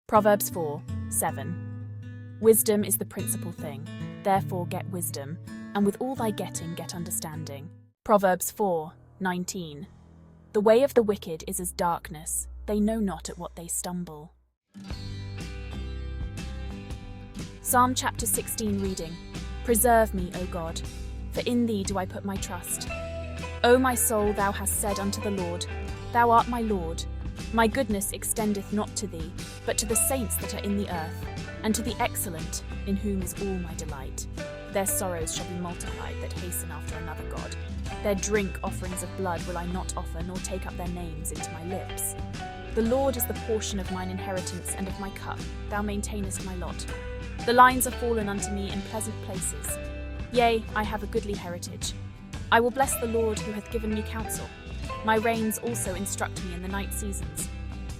Proverbs 4:7. Wisdom is the principal thing, therefore get wisdom, and with all thy getting get understanding. Proverbs 4:19. The way of the wicked is as darkness, they know not at what they stumble. Psalm chapter 16 reading. Preserve me, O God, for in thee do I put my trust. O my soul, thou hast said unto the Lord, Thou art my Lord. My goodness extendeth not to thee, but to the saints that are in the earth, and to the excellent, in whom is all my delight. Their sorrows shall be multiplied that hasten after another God. Their drink offerings of blood will I not offer, nor take up their names into my lips. The Lord is the portion of mine inheritance and of my cup, thou maintainest my lot. The lines are fallen unto me in pleasant places. Yea, I have a goodly heritage. I will bless the Lord who hath given me counsel. My reins also instruct me in the night seasons.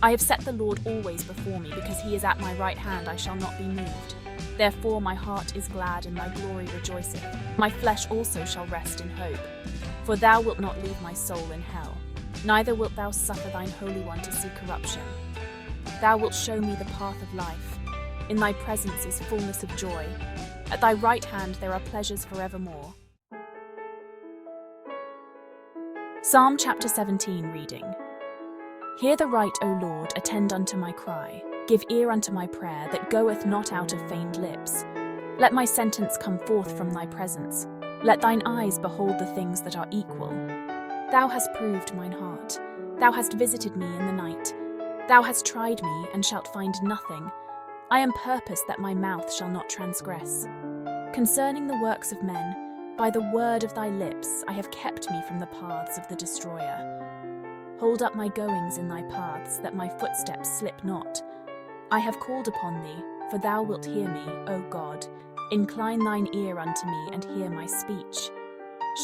I have set the Lord always before me, because he is at my right hand, I shall not be moved. Therefore my heart is glad and my glory rejoiceth. My flesh also shall rest in hope. For thou wilt not leave my soul in hell, neither wilt thou suffer thine Holy One to see corruption. Thou wilt show me the path of life. In thy presence is fullness of joy. At thy right hand there are pleasures forevermore. Psalm chapter 17 reading. Hear the right, O Lord, attend unto my cry. Give ear unto my prayer that goeth not out of feigned lips. Let my sentence come forth from thy presence. Let thine eyes behold the things that are equal. Thou hast proved mine heart. Thou hast visited me in the night. Thou hast tried me, and shalt find nothing. I am purposed that my mouth shall not transgress. Concerning the works of men, by the word of thy lips I have kept me from the paths of the destroyer. Hold up my goings in thy paths, that my footsteps slip not. I have called upon thee, for thou wilt hear me, O God. Incline thine ear unto me, and hear my speech.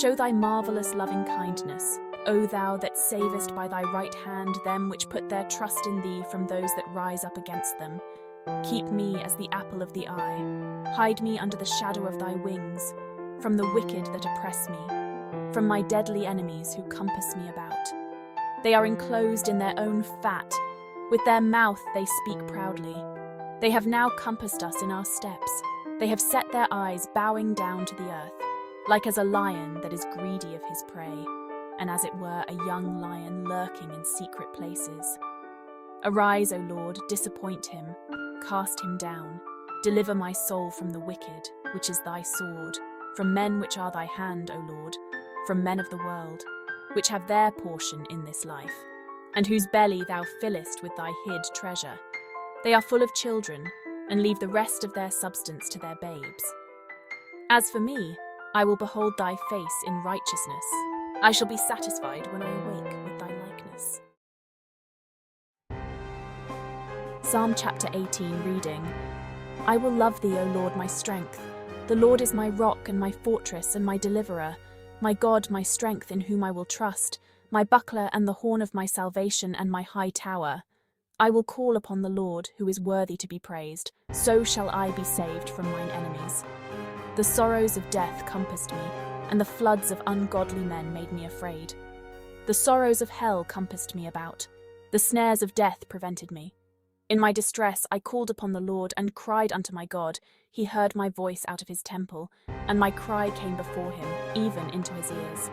Show thy marvellous loving kindness, O thou that savest by thy right hand them which put their trust in thee from those that rise up against them. Keep me as the apple of the eye. Hide me under the shadow of thy wings, from the wicked that oppress me, from my deadly enemies who compass me about. They are enclosed in their own fat. With their mouth they speak proudly. They have now compassed us in our steps. They have set their eyes bowing down to the earth, like as a lion that is greedy of his prey, and as it were a young lion lurking in secret places. Arise, O Lord, disappoint him, cast him down. Deliver my soul from the wicked, which is thy sword, from men which are thy hand, O Lord, from men of the world, which have their portion in this life, and whose belly thou fillest with thy hid treasure. They are full of children, and leave the rest of their substance to their babes. As for me, I will behold thy face in righteousness. I shall be satisfied when I awake with thy likeness. Psalm chapter 18 reading. I will love thee, O Lord, my strength. The Lord is my rock and my fortress and my deliverer, my God, my strength in whom I will trust, my buckler and the horn of my salvation and my high tower. I will call upon the Lord, who is worthy to be praised. So shall I be saved from mine enemies. The sorrows of death compassed me, and the floods of ungodly men made me afraid. The sorrows of hell compassed me about. The snares of death prevented me. In my distress I called upon the Lord and cried unto my God. He heard my voice out of his temple, and my cry came before him, even into his ears.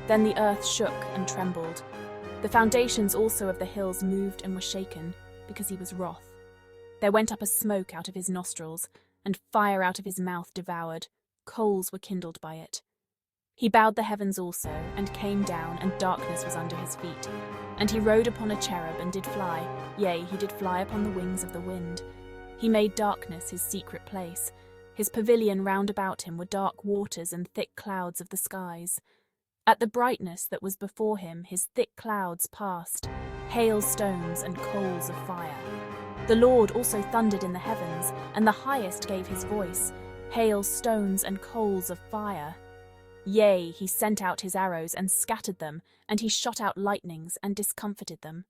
Then the earth shook and trembled. The foundations also of the hills moved and were shaken, because he was wroth. There went up a smoke out of his nostrils, and fire out of his mouth devoured. Coals were kindled by it. He bowed the heavens also, and came down, and darkness was under his feet. And he rode upon a cherub, and did fly, yea, he did fly upon the wings of the wind. He made darkness his secret place. His pavilion round about him were dark waters and thick clouds of the skies. At the brightness that was before him his thick clouds passed, hailstones and coals of fire. The Lord also thundered in the heavens, and the highest gave his voice, hailstones and coals of fire. Yea, he sent out his arrows and scattered them, and he shot out lightnings and discomfited them.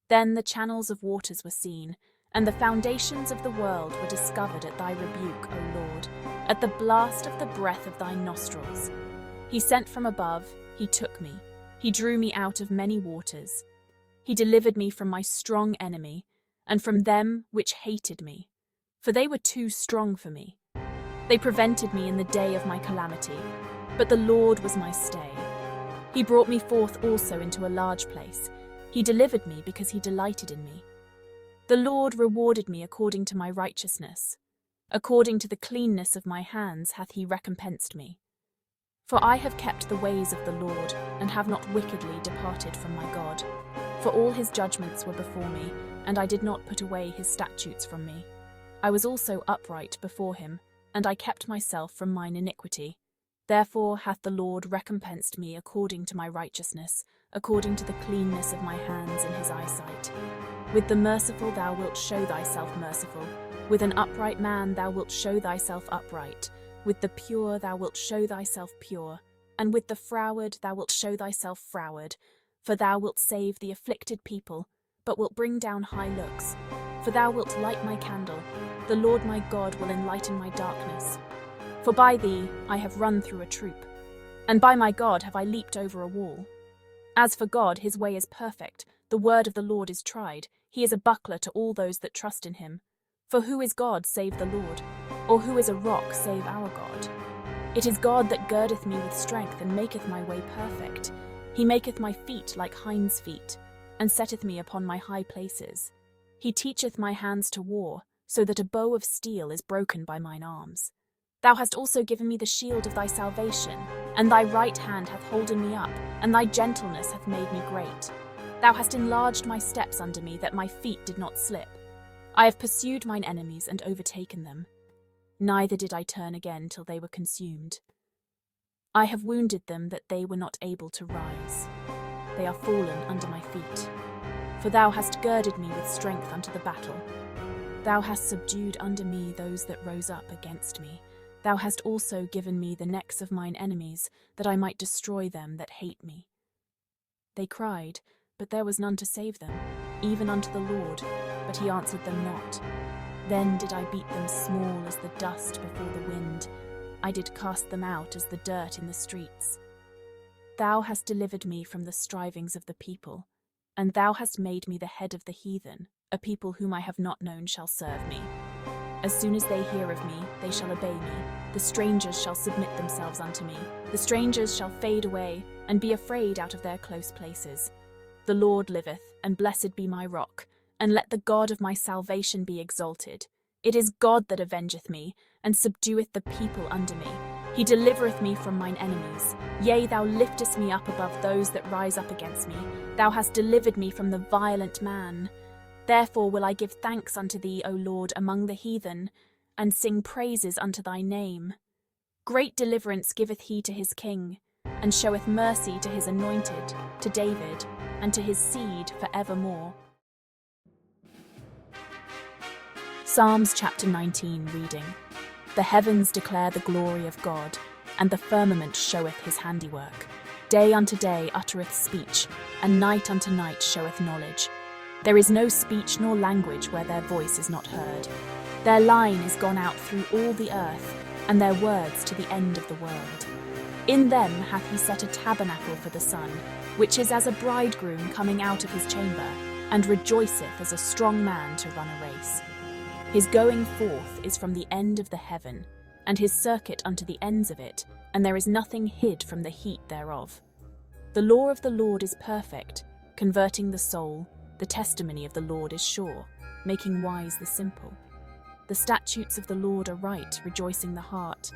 Then the channels of waters were seen, and the foundations of the world were discovered at thy rebuke, O Lord, at the blast of the breath of thy nostrils. He sent from above, he took me, he drew me out of many waters. He delivered me from my strong enemy, and from them which hated me, for they were too strong for me. They prevented me in the day of my calamity, but the Lord was my stay. He brought me forth also into a large place. He delivered me because he delighted in me. The Lord rewarded me according to my righteousness. According to the cleanness of my hands hath he recompensed me. For I have kept the ways of the Lord, and have not wickedly departed from my God. For all his judgments were before me, and I did not put away his statutes from me. I was also upright before him, and I kept myself from mine iniquity. Therefore hath the Lord recompensed me according to my righteousness, according to the cleanness of my hands in his eyesight. With the merciful thou wilt show thyself merciful. With an upright man thou wilt show thyself upright. With the pure thou wilt show thyself pure. And with the froward thou wilt show thyself froward. For thou wilt save the afflicted people, but wilt bring down high looks. For thou wilt light my candle. The Lord my God will enlighten my darkness. For by thee I have run through a troop, and by my God have I leaped over a wall. As for God, his way is perfect. The word of the Lord is tried. He is a buckler to all those that trust in him. For who is God save the Lord? Or who is a rock save our God? It is God that girdeth me with strength, and maketh my way perfect. He maketh my feet like hinds' feet, and setteth me upon my high places. He teacheth my hands to war, so that a bow of steel is broken by mine arms. Thou hast also given me the shield of thy salvation, and thy right hand hath holden me up, and thy gentleness hath made me great. Thou hast enlarged my steps under me, that my feet did not slip. I have pursued mine enemies and overtaken them. Neither did I turn again till they were consumed. I have wounded them that they were not able to rise. They are fallen under my feet. For thou hast girded me with strength unto the battle. Thou hast subdued under me those that rose up against me. Thou hast also given me the necks of mine enemies, that I might destroy them that hate me. They cried, but there was none to save them, even unto the Lord, but he answered them not. Then did I beat them small as the dust before the wind. I did cast them out as the dirt in the streets. Thou hast delivered me from the strivings of the people, and thou hast made me the head of the heathen. A people whom I have not known shall serve me. As soon as they hear of me, they shall obey me. The strangers shall submit themselves unto me. The strangers shall fade away, and be afraid out of their close places. The Lord liveth, and blessed be my rock, and let the God of my salvation be exalted. It is God that avengeth me, and subdueth the people under me. He delivereth me from mine enemies. Yea, thou liftest me up above those that rise up against me. Thou hast delivered me from the violent man. Therefore will I give thanks unto thee, O Lord, among the heathen, and sing praises unto thy name. Great deliverance giveth he to his king, and showeth mercy to his anointed, to David, and to his seed for evermore. Psalms chapter 19 reading. The heavens declare the glory of God, and the firmament showeth his handiwork. Day unto day uttereth speech, and night unto night showeth knowledge. There is no speech nor language where their voice is not heard. Their line is gone out through all the earth, and their words to the end of the world. In them hath he set a tabernacle for the sun, which is as a bridegroom coming out of his chamber, and rejoiceth as a strong man to run a race. His going forth is from the end of the heaven, and his circuit unto the ends of it, and there is nothing hid from the heat thereof. The law of the Lord is perfect, converting the soul. The testimony of the Lord is sure, making wise the simple. The statutes of the Lord are right, rejoicing the heart.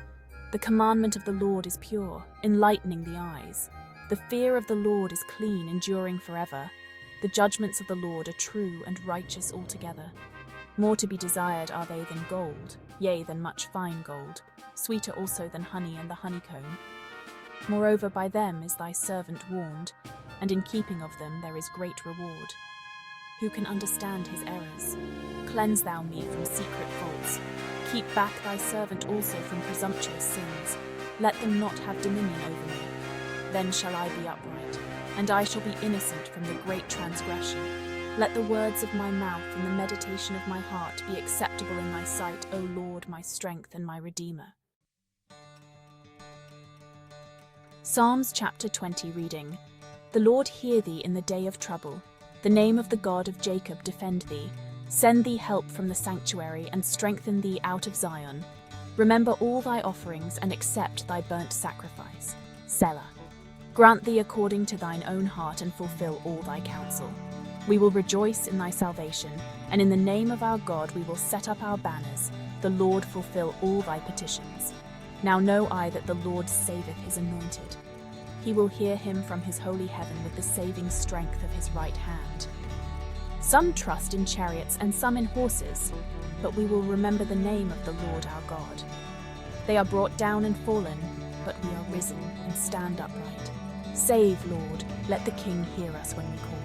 The commandment of the Lord is pure, enlightening the eyes. The fear of the Lord is clean, enduring forever. The judgments of the Lord are true and righteous altogether. More to be desired are they than gold, yea, than much fine gold, sweeter also than honey and the honeycomb. Moreover, by them is thy servant warned, and in keeping of them there is great reward. Who can understand his errors? Cleanse thou me from secret faults. Keep back thy servant also from presumptuous sins. Let them not have dominion over me. Then shall I be upright, and I shall be innocent from the great transgression. Let the words of my mouth and the meditation of my heart be acceptable in thy sight, O Lord, my strength and my Redeemer. Psalms chapter 20 reading. The Lord hear thee in the day of trouble. The name of the God of Jacob defend thee. Send thee help from the sanctuary, and strengthen thee out of Zion. Remember all thy offerings, and accept thy burnt sacrifice. Selah. Grant thee according to thine own heart, and fulfill all thy counsel. We will rejoice in thy salvation, and in the name of our God we will set up our banners. The Lord fulfill all thy petitions. Now know I that the Lord saveth his anointed. He will hear him from his holy heaven with the saving strength of his right hand. Some trust in chariots and some in horses, but we will remember the name of the Lord our God. They are brought down and fallen, but we are risen and stand upright. Save, Lord, let the King hear us when we call.